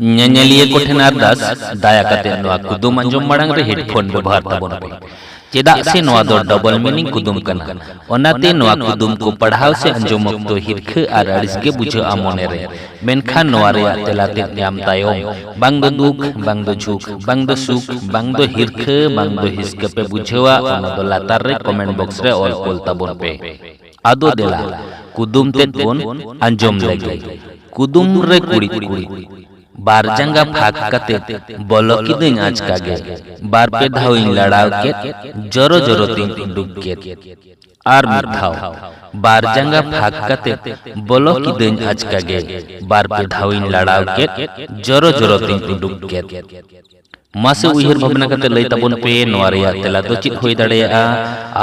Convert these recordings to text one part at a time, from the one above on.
ᱧᱮᱧᱮᱞᱤᱭᱟᱹ ᱠᱚᱴᱷᱮᱱ ᱟᱨᱫᱟᱥ ᱫᱟᱭᱟ ᱠᱟᱛᱮ ᱱᱚᱣᱟ ᱠᱩᱫᱩᱢ ᱟᱸᱡᱚᱢ ᱢᱟᱲᱟᱝ ᱨᱮ ᱦᱮᱰᱯᱷᱳन ᱵᱮᱵᱚᱦᱟर ᱛᱟᱵᱚᱱ ᱯᱮ ᱪᱮᱫᱟᱜ ᱥᱮ ᱱᱚᱣᱟ ᱫᱚ ᱰᱚᱵᱚल मीनिंग कुदुम कना ओनाते नोआ कुदुम को पढ़ाव से अंजम तो हिरखे आर अड़िस गे बुझा मने रे मेनखान नोआ रे तेलाते ᱧᱟᱢ तायम बांग दो दुख बांग दो झुक बांग दो सुख बांग दो हिरखे बांग दो हिसके पे बुझवा ओना दो लातार रे कमेंट बॉक्स रे ऑल कोल ताबोन पे आदो देला कुदुम तेत बोन अंजम लगे कुदुम रे कुड़ी कुड़ी बार जंगा फाक कते बोलो किदें आचकागे बार पे धाविन लड़ाव के जरो जरो तीन डुब के आर मिठाव बार जंगा फाक कते बोलो किदें आचकागे बार पे धाविन लड़ाव के जरो जरो तीन डुब के मासे उइहर भावना कते लई ताबोन पे नोआ रेया तेला दो चित होई दाड़ेया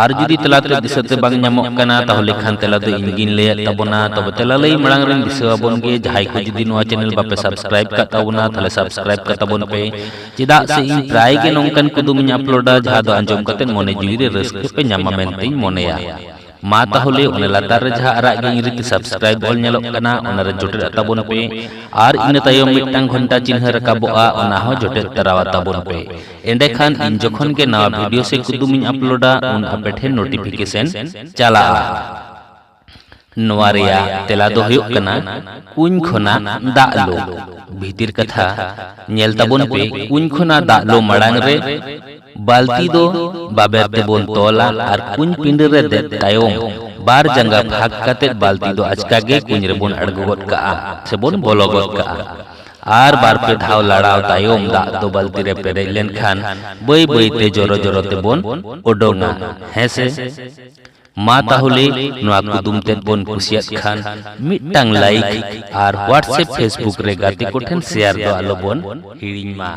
आर जुदी तेला ते दिसते बांग ᱧᱟᱢᱚᱜ ᱠᱟᱱᱟ ताहले खान तेला दो इनगिन ले ताबोना तब तेला लई मळांग रेन दिसवाबोन गे जहाय को जुदी नोआ चैनल बापे सब्सक्राइब का ताबोना ताहले सब्सक्राइब का ताबोन पे चेदा से इन प्राय गे नोंकन कुदुम ᱤᱧ अपलोडा जहा दो अंजम कते मोने जिवि रे रस्के पे ᱧᱟᱢᱟ मेनते मोनेया मा ताहले ओने लातार रे जहा आराग गे इरिति सब्सक्राइब ऑल ᱧᱮᱞᱚᱜ ᱠᱟᱱᱟ ओना रे जोटे ताबोन पे आर इन तायम मिटटांग घंटा चिन्ह रकाबोआ ओना हो जोटे तरावा ताबोन पे एंडे खान इन जखन के नवा वीडियो से कुदुम ᱤᱧ अपलोडा उन आपे ठेन नोटिफिकेशन चला नोआ रेया तेला दो हुयुग कना कुñ खना दाग लो भीतिर कथा ñel ताबोन पे कुñ खना दाग लो मड़ांग रे बाल्टी दो बाबेर ते बोन तोला आर कुñ पिंड रे दे तायम बार जंगा भाग कते बाल्टी दो आचकागे कुñ रे बोन अड़गो गद का से बोन बोलो गद का आर बार पे धाव लड़ाव तायम दाग दो बाल्टी रे पेरे लेन खान बई बई ते जोरो जोरो ते बोन ओडोंगा हेसे मा ताहले नोआ कुदुम तेत बोन कुसियात खान मिटटांग लाइक आर व्हाट्सएप फेसबुक रे गाते को ठेन शेयर दो आलो बोन हिड़िñ मा।